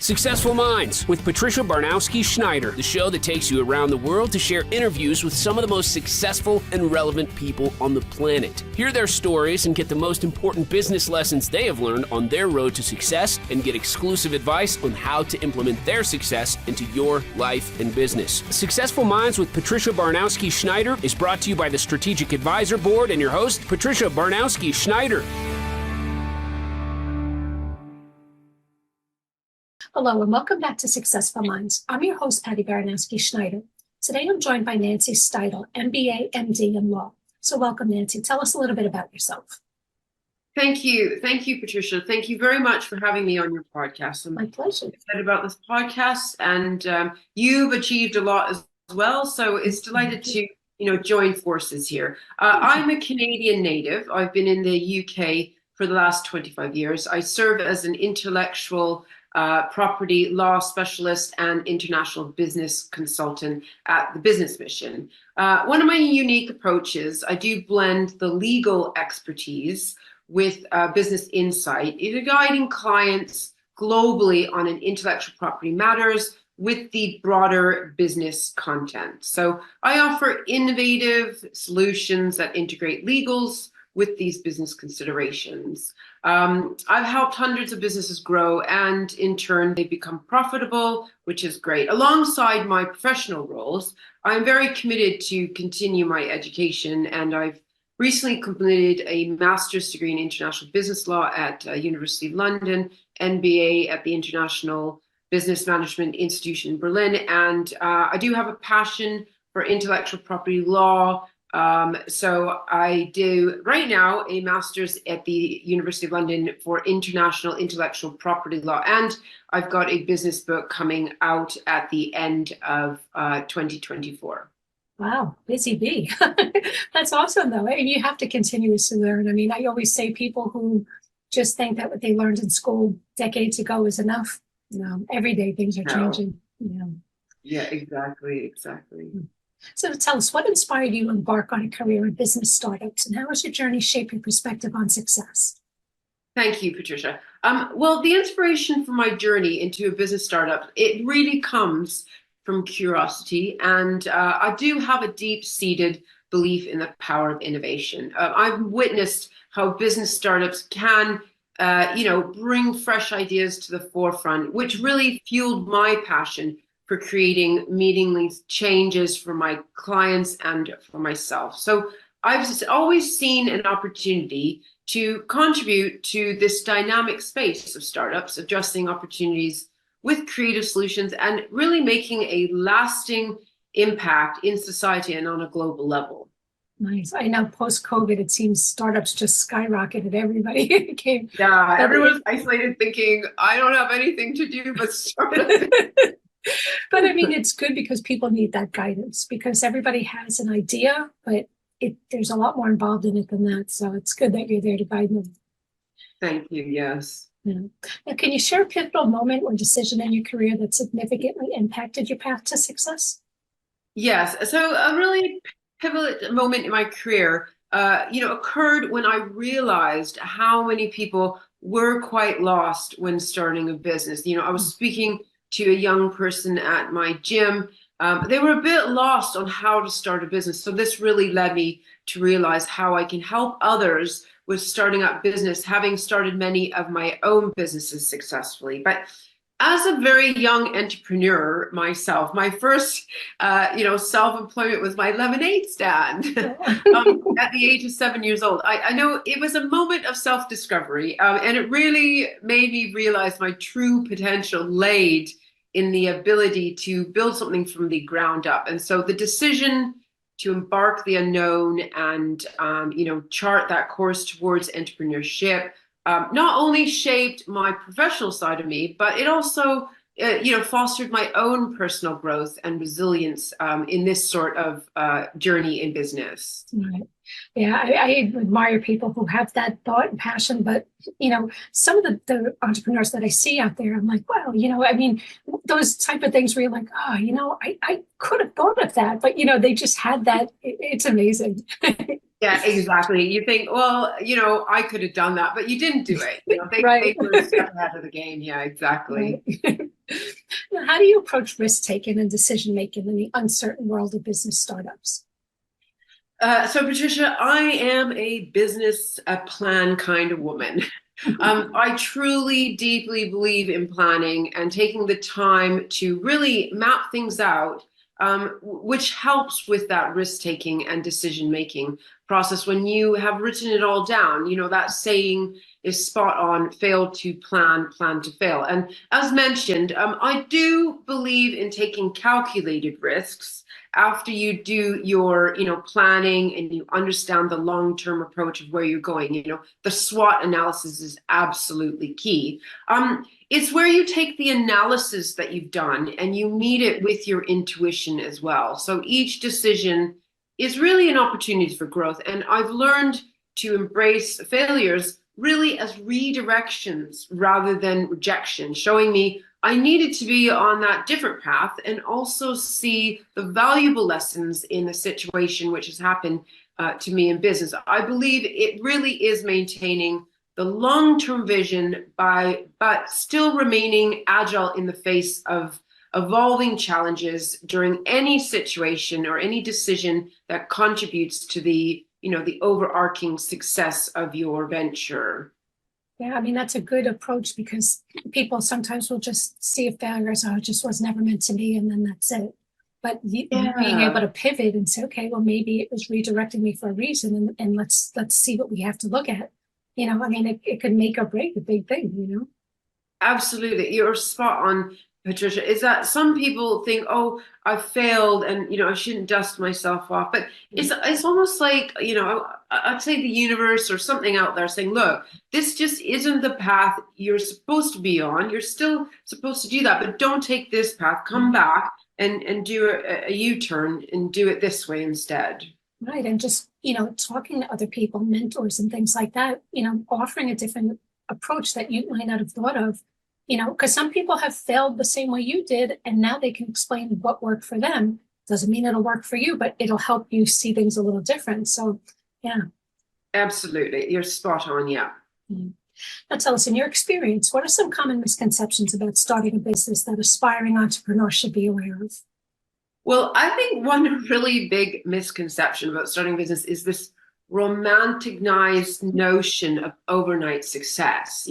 Successful Minds with Patricia Barnowski-Schneider, the show that takes you around the world to share interviews with some of the most successful and relevant people on the planet. Hear their stories and get the most important business lessons they have learned on their road to success and get exclusive advice on how to implement their success into your life and business. Successful Minds with Patricia Barnowski-Schneider is brought to you by the Strategic Advisor Board and your host, Patricia Barnowski-Schneider. Hello and welcome back to Successful Minds. I'm your host, Patty Baranowski-Schneider. Today I'm joined by Nancy Steidl, MBA, MD in law. So welcome, Nancy. Tell us a little bit about yourself. Thank you. Thank you, Patricia. Thank you very much for having me on your podcast. I'm My pleasure. excited about this podcast, and you've achieved a lot as well. So it's delighted to join forces here. I'm a Canadian native. I've been in the UK for the last 25 years. I serve as an intellectual property law specialist and international business consultant at the Business Mission. One of my unique approaches, I do blend the legal expertise with business insight, either guiding clients globally on an intellectual property matters with the broader business content. So I offer innovative solutions that integrate legals with these business considerations. I've helped hundreds of businesses grow, and in turn they become profitable, which is great. Alongside my professional roles, I'm very committed to continue my education, and I've recently completed a master's degree in international business law at University of London, MBA at the International Business Management Institute in Berlin, and I do have a passion for intellectual property law. So I do right now a master's at the University of London for international intellectual property law, and I've got a business book coming out at the end of 2024. Wow, busy bee. That's awesome, though. And you have to continuously learn. I mean, I always say people who just think that what they learned in school decades ago is enough. Every day things are changing. Yeah, exactly. So tell us, what inspired you to embark on a career in business startups, and how has your journey shaped your perspective on success? Thank you, Patricia. Well, the inspiration for my journey into a business startup, it really comes from curiosity, and I do have a deep-seated belief in the power of innovation. I've witnessed how business startups can, bring fresh ideas to the forefront, which really fueled my passion for creating meaningful changes for my clients and for myself. So I've always seen an opportunity to contribute to this dynamic space of startups, addressing opportunities with creative solutions and really making a lasting impact in society and on a global level. Nice. I know post-COVID, it seems startups just skyrocketed. Everybody came. Yeah, everyone's isolated thinking, I don't have anything to do but start. But I mean, it's good because people need that guidance, because everybody has an idea, but there's a lot more involved in it than that. So it's good that you're there to guide them. Thank you. Yes. Yeah. Now, can you share a pivotal moment or decision in your career that significantly impacted your path to success? Yes. So a really pivotal moment in my career, occurred when I realized how many people were quite lost when starting a business. I was speaking to a young person at my gym. They were a bit lost on how to start a business. So this really led me to realize how I can help others with starting up business, having started many of my own businesses successfly. But as a very young entrepreneur myself, my first, self-employment was my lemonade stand at the age of 7 years old. I know it was a moment of self-discovery, and it really made me realize my true potential laid in the ability to build something from the ground up. And so the decision to embark the unknown and, chart that course towards entrepreneurship not only shaped my professional side of me, but it also, fostered my own personal growth and resilience in this sort of journey in business. Right. Yeah, I admire people who have that thought and passion, but, some of the entrepreneurs that I see out there, I'm like, wow, those type of things where you're like, I could have thought of that, but, they just had that. It's amazing. Yeah, exactly. You think, well, I could have done that, but you didn't do it. They Right. were a step ahead of the game. Yeah, exactly. Right. how do you approach risk taking and decision making in the uncertain world of business startups? So Patricia, I am a business plan kind of woman. I truly, deeply believe in planning and taking the time to really map things out, which helps with that risk-taking and decision-making process. When you have written it all down, that saying is spot on: fail to plan, plan to fail. And as mentioned, I do believe in taking calculated risks after you do your planning and you understand the long-term approach of where you're going. The SWOT analysis is absolutely key. It's where you take the analysis that you've done and you meet it with your intuition as well. So each decision is really an opportunity for growth, and I've learned to embrace failures really as redirections rather than rejection, showing me I needed to be on that different path and also see the valuable lessons in the situation which has happened to me in business. I believe it really is maintaining the long-term vision but still remaining agile in the face of evolving challenges during any situation or any decision that contributes to the overarching success of your venture. Yeah, I mean, that's a good approach, because people sometimes will just see a failure as, oh, it just was never meant to be, and then that's it. But being able to pivot and say, okay, well, maybe it was redirecting me for a reason, and let's see what we have to look at. I mean, it could make or break a big thing. Absolutely. You're spot on, Patricia. Is that some people think, oh, I failed and, I shouldn't dust myself off. But it's almost like, I'd say the universe or something out there saying, look, this just isn't the path you're supposed to be on. You're still supposed to do that, but don't take this path. Come back and do a U-turn and do it this way instead. Right. And just, talking to other people, mentors and things like that, offering a different approach that you might not have thought of, because some people have failed the same way you did, and now they can explain what worked for them. Doesn't mean it'll work for you, but it'll help you see things a little different. So, yeah. Absolutely. You're spot on. Yeah. Mm-hmm. Now, tell us, in your experience, what are some common misconceptions about starting a business that aspiring entrepreneurs should be aware of? Well, I think one really big misconception about starting a business is this romanticized notion of overnight success.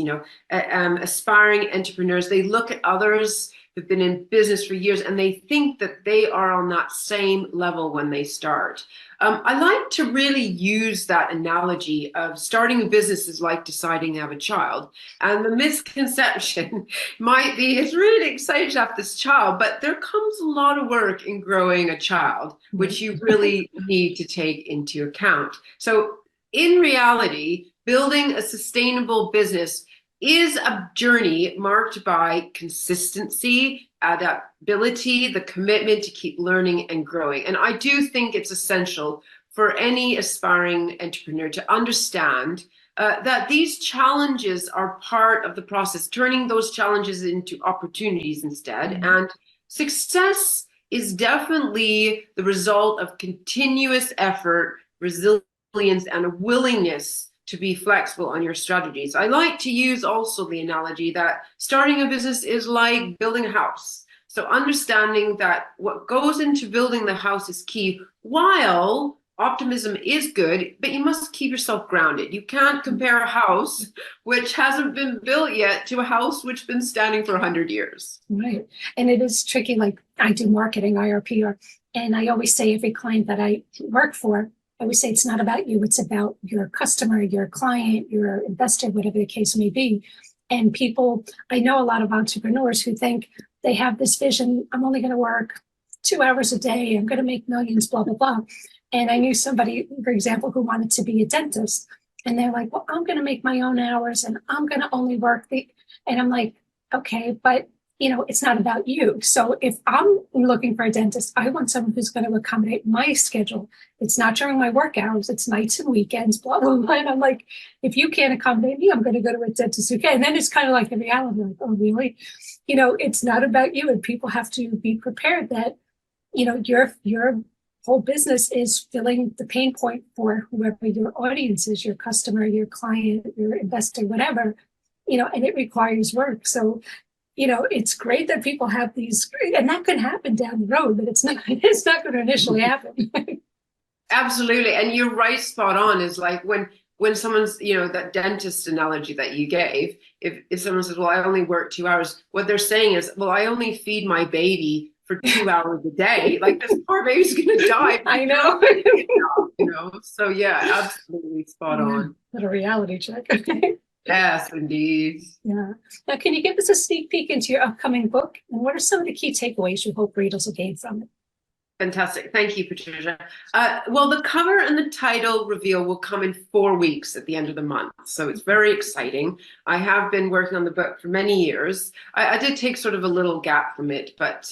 Aspiring entrepreneurs, they look at others who've been in business for years and they think that they are on that same level when they start. I like to really use that analogy of starting a business is like deciding to have a child. And the misconception might be, it's really exciting to have this child, but there comes a lot of work in growing a child, which you really need to take into account. So in reality, building a sustainable business is a journey marked by consistency, adaptability, the commitment to keep learning and growing. And I do think it's essential for any aspiring entrepreneur to understand that these challenges are part of the process, turning those challenges into opportunities instead. Mm-hmm. And success is definitely the result of continuous effort, resilience, and a willingness to be flexible on your strategies. I like to use also the analogy that starting a business is like building a house. So understanding that what goes into building the house is key. While optimism is good, but you must keep yourself grounded. You can't compare a house which hasn't been built yet to a house which has been standing for 100 years. Right. And it is tricky. Like, I do marketing, IRPR, and I always say every client that I work for, I always say it's not about you, it's about your customer, your client, your investor, whatever the case may be. And people, I know a lot of entrepreneurs who think they have this vision, I'm only going to work 2 hours a day, I'm going to make millions, blah, blah, blah. And I knew somebody, for example, who wanted to be a dentist. And they're like, well, I'm going to make my own hours and I'm going to only work and I'm like, okay, but it's not about you. So if I'm looking for a dentist, I want someone who's going to accommodate my schedule. It's not during my work hours, it's nights and weekends, blah, blah, blah. And I'm like, if you can't accommodate me, I'm going to go to a dentist who can. And then it's kind of like the reality, like, oh, really? It's not about you. And people have to be prepared that, your whole business is filling the pain point for whoever your audience is, your customer, your client, your investor, whatever, and it requires work. So, it's great that people have these, and that could happen down the road, but it's not going to initially happen. Absolutely. And you're right, spot on. Is like when someone's, that dentist analogy that you gave, if someone says, well, I only work 2 hours, what they're saying is, well, I only feed my baby for 2 hours a day. Like, this poor baby's going to die. I know. So yeah, absolutely spot on. What a reality check. Yes, indeed. Yeah. Now, can you give us a sneak peek into your upcoming book? And what are some of the key takeaways you hope readers will gain from it? Fantastic. Thank you, Patricia. Well, the cover and the title reveal will come in 4 weeks at the end of the month. So it's very exciting. I have been working on the book for many years. I did take sort of a little gap from it, but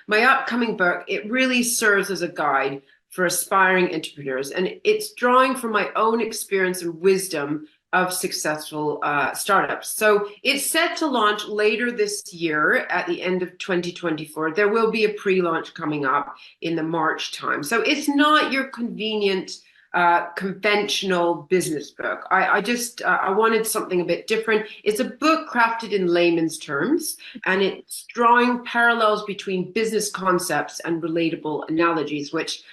my upcoming book, it really serves as a guide for aspiring entrepreneurs. And it's drawing from my own experience and wisdom of successful startups. So it's set to launch later this year at the end of 2024. There will be a pre-launch coming up in the March time. So it's not your convenient conventional business book. I wanted something a bit different. It's a book crafted in layman's terms, and it's drawing parallels between business concepts and relatable analogies, which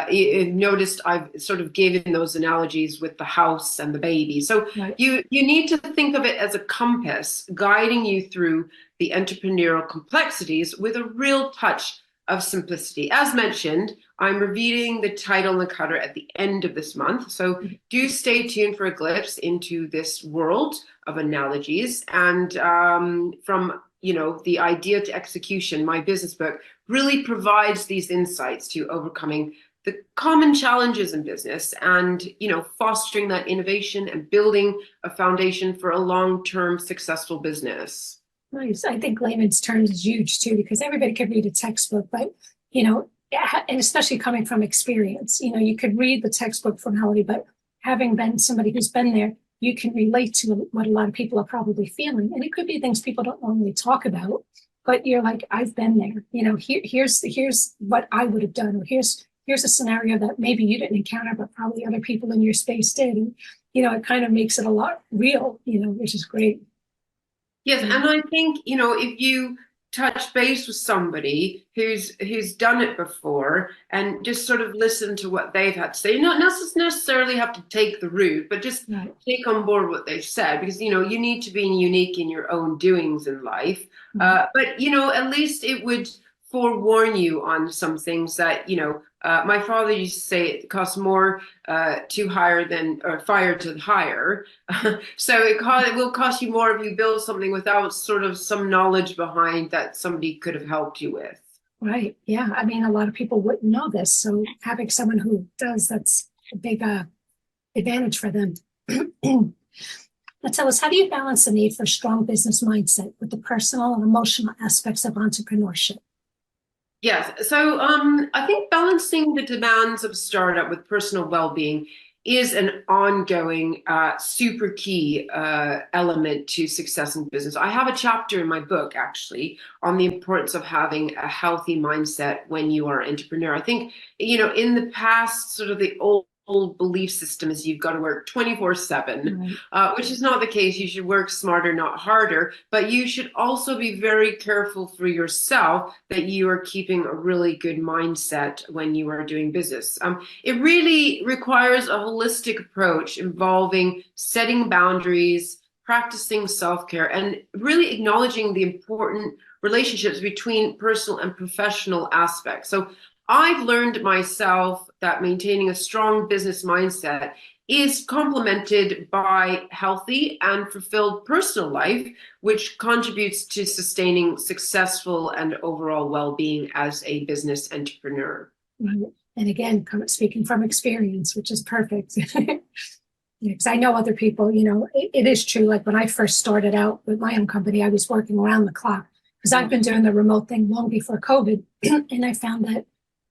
you've noticed I've sort of given those analogies with the house and the baby. So right. you need to think of it as a compass guiding you through the entrepreneurial complexities with a real touch of simplicity. As mentioned, I'm revealing the title and the cover at the end of this month. So do stay tuned for a glimpse into this world of analogies. And from the idea to execution, my business book really provides these insights to overcoming the common challenges in business and, fostering that innovation and building a foundation for a long-term successful business. Nice. I think layman's terms is huge too, because everybody could read a textbook, but, and especially coming from experience, you could read the textbook formality, but having been somebody who's been there, you can relate to what a lot of people are probably feeling. And it could be things people don't normally talk about, but you're like, I've been there, here's what I would have done, or here's a scenario that maybe you didn't encounter, but probably other people in your space did. And, it kind of makes it a lot real, which is great. Yes, and I think, if you touch base with somebody who's done it before and just sort of listen to what they've had to say, not necessarily have to take the route, but just take on board what they've said, because, you need to be unique in your own doings in life. But, at least it would forewarn you on some things that, my father used to say it costs more to hire than or fire to hire. So it will cost you more if you build something without sort of some knowledge behind that somebody could have helped you with. Right. Yeah. I mean, a lot of people wouldn't know this. So having someone who does, that's a big advantage for them. Now tell us, how do you balance the need for a strong business mindset with the personal and emotional aspects of entrepreneurship? Yes. So I think balancing the demands of startup with personal well-being is an ongoing, super key element to success in business. I have a chapter in my book, actually, on the importance of having a healthy mindset when you are an entrepreneur. I think, in the past, sort of the old belief system is you've got to work 24/7, which is not the case. You should work smarter, not harder, but you should also be very careful for yourself that you are keeping a really good mindset when you are doing business. It really requires a holistic approach involving setting boundaries, practicing self-care, and really acknowledging the important relationships between personal and professional aspects. So I've learned myself that maintaining a strong business mindset is complemented by healthy and fulfilled personal life, which contributes to sustaining successful and overall well-being as a business entrepreneur. Right. And again, speaking from experience, which is perfect. Because I know other people, it is true. Like when I first started out with my own company, I was working around the clock because I've been doing the remote thing long before COVID. And I found that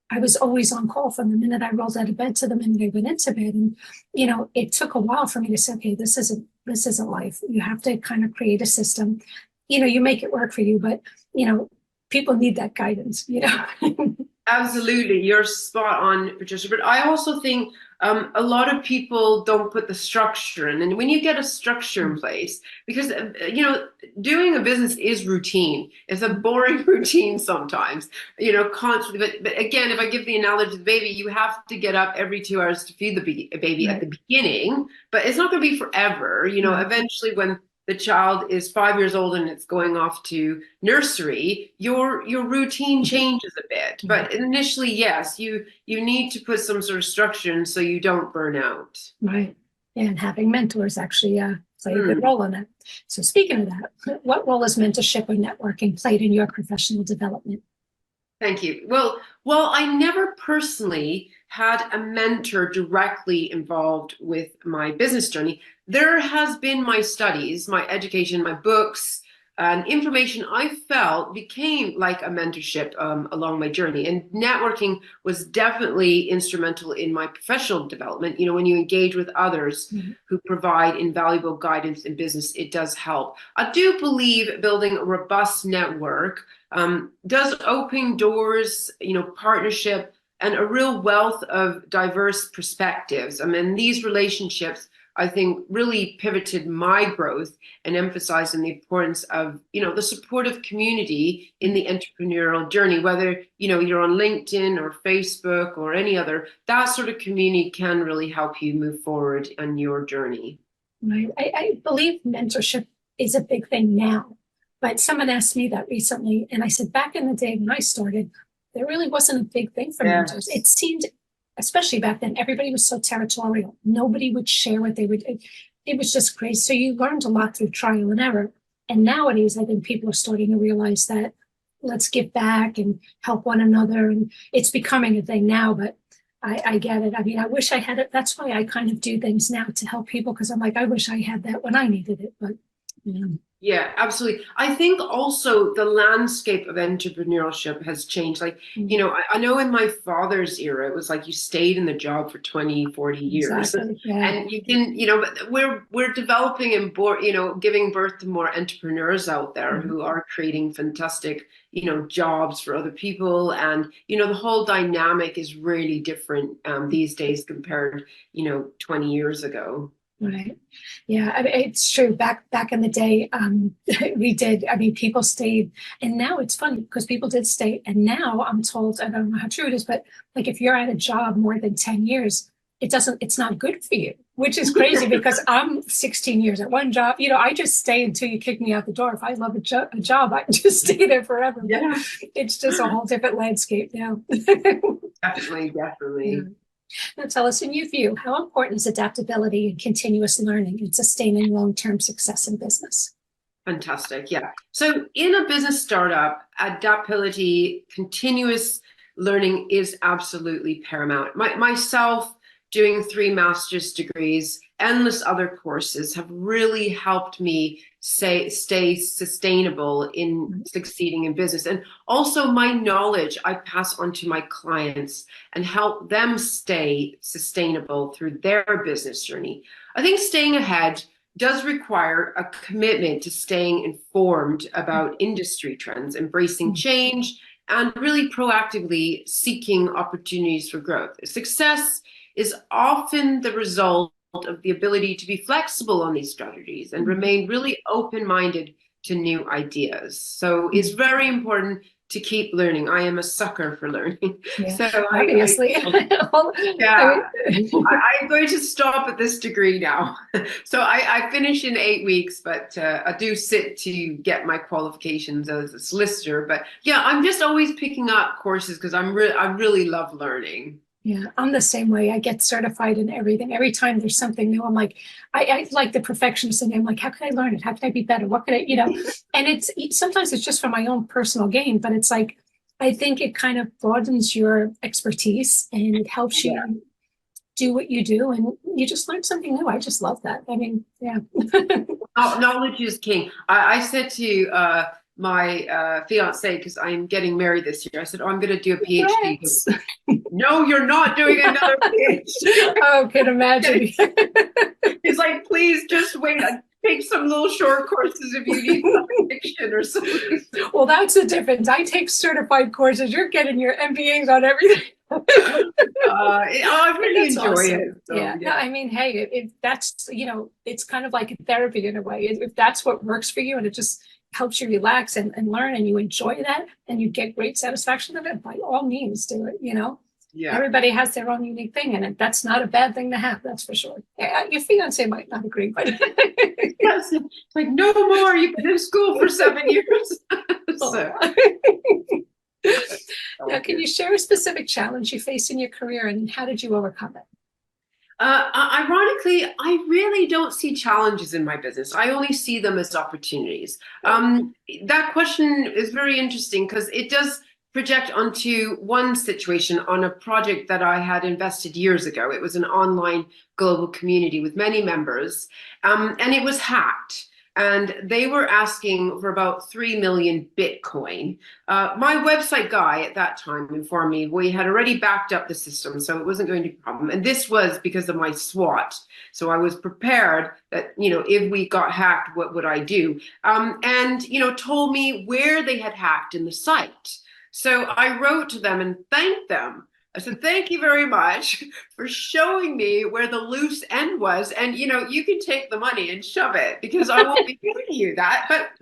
I was always on call from the minute I rolled out of bed to the minute I went into bed. And, it took a while for me to say, okay, this isn't life. You have to kind of create a system. You make it work for you, but, people need that guidance, Absolutely, you're spot on, Patricia. But I also think a lot of people don't put the structure in, and when you get a structure in place, because doing a business is routine. It's a boring routine sometimes, constantly. But again, if I give the analogy of the baby, you have to get up every 2 hours to feed the baby at the beginning, but it's not going to be forever. Eventually, when the child is 5 years old and it's going off to nursery, your routine changes a bit. But initially, yes, you need to put some sort of structure in so you don't burn out. Right. And having mentors actually play a good role in that. So speaking of that, what role has mentorship or networking played in your professional development? Thank you. Well, I never personally had a mentor directly involved with my business journey. There has been my studies, my education, my books, and information I felt became like a mentorship along my journey. And networking was definitely instrumental in my professional development. When you engage with others who provide invaluable guidance in business, it does help. I do believe building a robust network does open doors, partnership, and a real wealth of diverse perspectives. I mean, these relationships, I think, really pivoted my growth and emphasized the importance of, the supportive community in the entrepreneurial journey, whether, you're on LinkedIn or Facebook or any other, that sort of community can really help you move forward on your journey. Right. I believe mentorship is a big thing now, but someone asked me that recently, and I said, back in the day when I started, there really wasn't a big thing for mentors. It seemed, especially back then, everybody was so territorial. Nobody would share what they would. It was just crazy. So you learned a lot through trial and error. And nowadays, I think people are starting to realize that let's give back and help one another. And it's becoming a thing now, but I get it. I mean, I wish I had it. That's why I kind of do things now to help people, because I'm like, I wish I had that when I needed it. But Yeah, absolutely. I think also the landscape of entrepreneurship has changed. Like, I know in my father's era, it was like you stayed in the job for 20, 40 years. Exactly, yeah. And you can, but we're developing and giving birth to more entrepreneurs out there who are creating fantastic, jobs for other people. And, the whole dynamic is really different these days compared, 20 years ago. Right. Yeah, I mean, it's true. Back in the day, we did. I mean, people stayed, and now it's funny because people did stay. And now I'm told, I don't know how true it is, but like if you're at a job more than 10 years, it's not good for you, which is crazy because I'm 16 years at one job. I just stay until you kick me out the door. If I love a job, I can just stay there forever. Yeah. But it's just a whole different landscape now. Definitely. Yeah. Now tell us, in your view, how important is adaptability and continuous learning in sustaining long-term success in business? Fantastic. Yeah. So in a business startup, adaptability, continuous learning is absolutely paramount. Myself, doing 3 master's degrees, endless other courses have really helped me stay sustainable in succeeding in business. And also my knowledge I pass on to my clients and help them stay sustainable through their business journey. I think staying ahead does require a commitment to staying informed about industry trends, embracing change, and really proactively seeking opportunities for growth. Success is often the result of the ability to be flexible on these strategies and remain really open-minded to new ideas. So it's very important to keep learning. I am a sucker for learning. Yeah, So obviously. I'm going to stop at this degree now. So I finish in 8 weeks, but I do sit to get my qualifications as a solicitor. But yeah, I'm just always picking up courses because I really love learning. Yeah, I'm the same way. I get certified in everything. Every time there's something new, I'm like, I like the perfectionist in me. I'm like, how can I learn it? How can I be better? What can I, and sometimes it's just for my own personal gain, but it's like, I think it kind of broadens your expertise and it helps you do what you do and you just learn something new. I just love that. I mean, yeah. Knowledge is king. I said to my fiance, because I'm getting married this year, I said, I'm going to do a PhD. No, you're not doing another PhD. Oh, can imagine. He's like, please just wait. take some little short courses if you need fiction or something. Well, that's the difference. I take certified courses. You're getting your MBAs on everything. I really That's enjoy awesome. it. So, Yeah. No, I mean, hey, if that's, it's kind of like a therapy in a way. If that's what works for you and it just helps you relax and learn and you enjoy that and you get great satisfaction of it, by all means do it. Yeah. Everybody has their own unique thing and that's not a bad thing to have, that's for sure. Yeah, your fiance might not agree, but Yes, it's like, no more, you've been in school for 7 years. So, now, can you share a specific challenge you faced in your career and how did you overcome it? Ironically, I really don't see challenges in my business. I only see them as opportunities. That question is very interesting because it does project onto one situation on a project that I had invested years ago. It was an online global community with many members, and it was hacked. And they were asking for about 3 million Bitcoin. My website guy at that time informed me we had already backed up the system, so it wasn't going to be a problem. And this was because of my SWOT. So I was prepared that, if we got hacked, what would I do? And told me where they had hacked in the site. So I wrote to them and thanked them. I said, thank you very much for showing me where the loose end was. And, you can take the money and shove it because I won't be giving you that. But,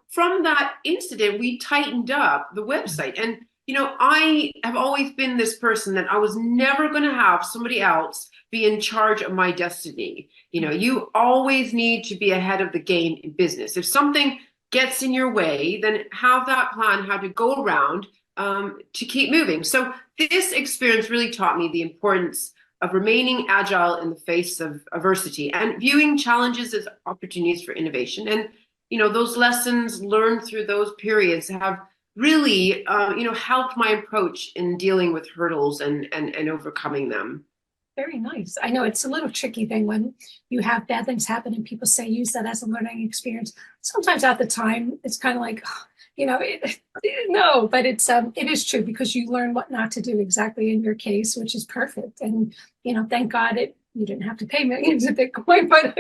from that incident, we tightened up the website. And, I have always been this person that I was never going to have somebody else be in charge of my destiny. You always need to be ahead of the game in business. If something gets in your way, then have that plan how to go around to keep moving. So this experience really taught me the importance of remaining agile in the face of adversity and viewing challenges as opportunities for innovation. And, those lessons learned through those periods have really, helped my approach in dealing with hurdles and overcoming them. Very nice. I know it's a little tricky thing when you have bad things happen and people say use that as a learning experience. Sometimes at the time it's kind of like, no, but it is true because you learn what not to do exactly in your case, which is perfect. And, thank God you didn't have to pay millions of Bitcoin, but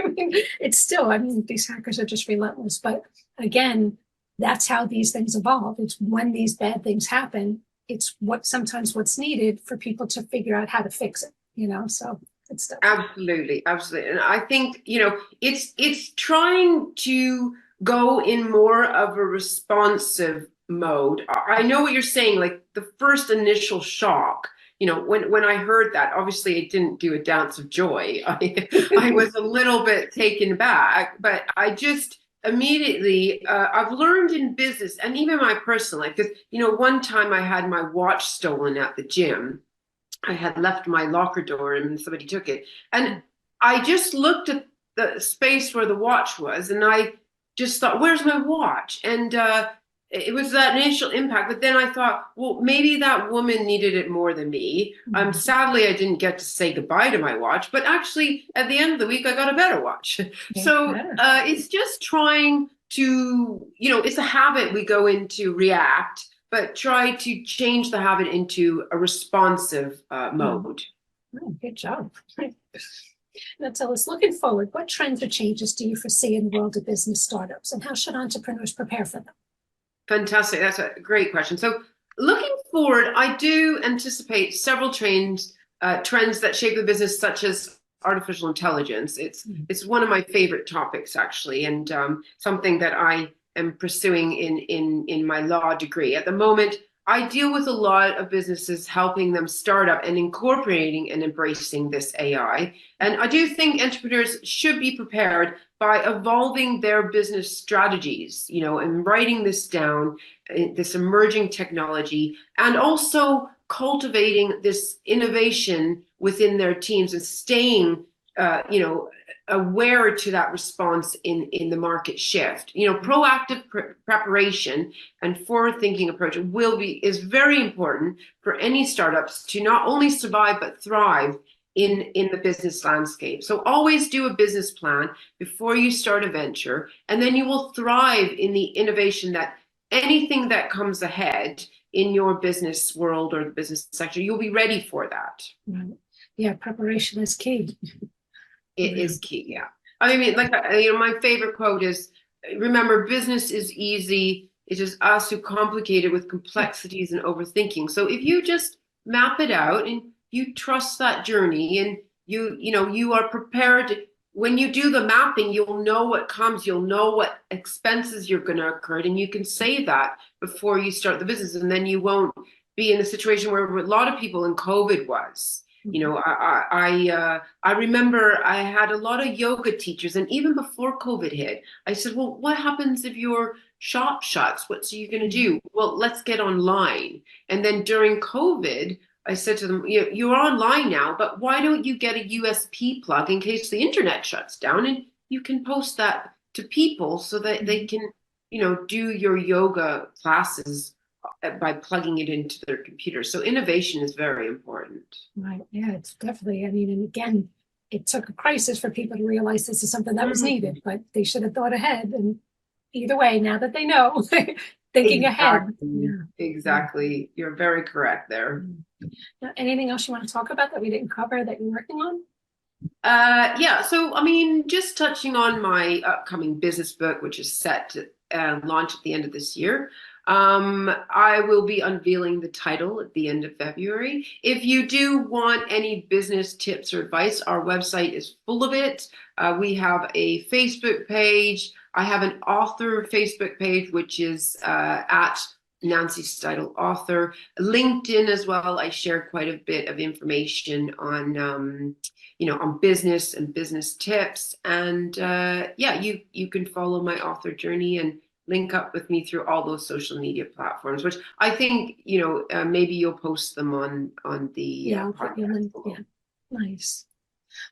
it's still, these hackers are just relentless. But again, that's how these things evolve. It's when these bad things happen, it's sometimes what's needed for people to figure out how to fix it. So it's stuff. Absolutely. And I think, it's trying to go in more of a responsive mode. I know what you're saying, like the first initial shock, when I heard that, obviously it didn't do a dance of joy. I was a little bit taken back, but I just immediately, I've learned in business and even my personal life, because, one time I had my watch stolen at the gym. I had left my locker door and somebody took it. And I just looked at the space where the watch was and I just thought, where's my watch? And it was that initial impact. But then I thought, well, maybe that woman needed it more than me. Sadly, I didn't get to say goodbye to my watch. But actually, at the end of the week, I got a better watch. So it's just trying to, it's a habit we go into react, but try to change the habit into a responsive mode. Oh, good job. Now tell us, looking forward, what trends or changes do you foresee in the world of business startups and how should entrepreneurs prepare for them? Fantastic. That's a great question. So looking forward, I do anticipate several trends that shape the business, such as artificial intelligence. It's one of my favorite topics, actually, and something that I am pursuing in my law degree. At the moment, I deal with a lot of businesses, helping them start up and incorporating and embracing this AI. And I do think entrepreneurs should be prepared by evolving their business strategies, and writing this down, this emerging technology, and also cultivating this innovation within their teams and staying, aware to that response in the market shift. Proactive preparation and forward-thinking approach is very important for any startups to not only survive but thrive in the business landscape. So always do a business plan before you start a venture, and then you will thrive in the innovation that anything that comes ahead in your business world or the business sector, you'll be ready for that. Right. Yeah, preparation is key. It is key, yeah. I mean, like, my favorite quote is, remember, business is easy. It's just us who complicate it with complexities and overthinking. So if you just map it out and you trust that journey, and you are prepared, when you do the mapping, you'll know what comes, you'll know what expenses you're going to incur, and you can save that before you start the business. And then you won't be in a situation where a lot of people in COVID was. I remember I had a lot of yoga teachers, and even before COVID hit, I said, well, what happens if your shop shuts? What are you going to do? Well, let's get online. And then during COVID, I said to them, you're online now, but why don't you get a USB plug in case the internet shuts down, and you can post that to people so that they can, do your yoga classes by plugging it into their computer. So innovation is very important. Right. Yeah, it's definitely, I mean, and again, it took a crisis for people to realize this is something that was needed, but they should have thought ahead. And either way, now that they know, thinking ahead. Yeah. Exactly. You're very correct there. Now, anything else you want to talk about that we didn't cover that you're working on? Yeah. So, I mean, just touching on my upcoming business book, which is set to launch at the end of this year. I will be unveiling the title at the end of February. If you do want any business tips or advice, our website is full of it. We have a Facebook page. I have an author Facebook page, which is at Nancy Steidl author. LinkedIn as well. I share quite a bit of information on on business and business tips. And you can follow my author journey and link up with me through all those social media platforms, which I think, maybe you'll post them on the podcast. Yeah, nice.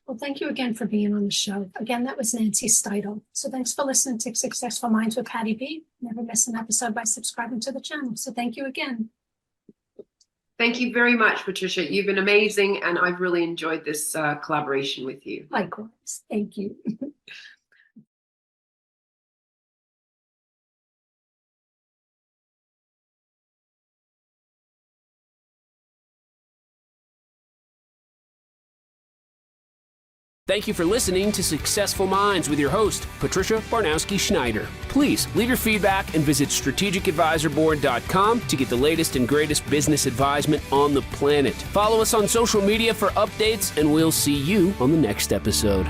Well, thank you again for being on the show. Again, that was Nancy Steidl. So thanks for listening to Successful Minds with Patty B. Never miss an episode by subscribing to the channel. So thank you again. Thank you very much, Patricia. You've been amazing, and I've really enjoyed this collaboration with you. Likewise. Thank you. Thank you for listening to Successful Minds with your host, Patricia Barnowski-Schneider. Please leave your feedback and visit strategicadvisorboard.com to get the latest and greatest business advisement on the planet. Follow us on social media for updates, and we'll see you on the next episode.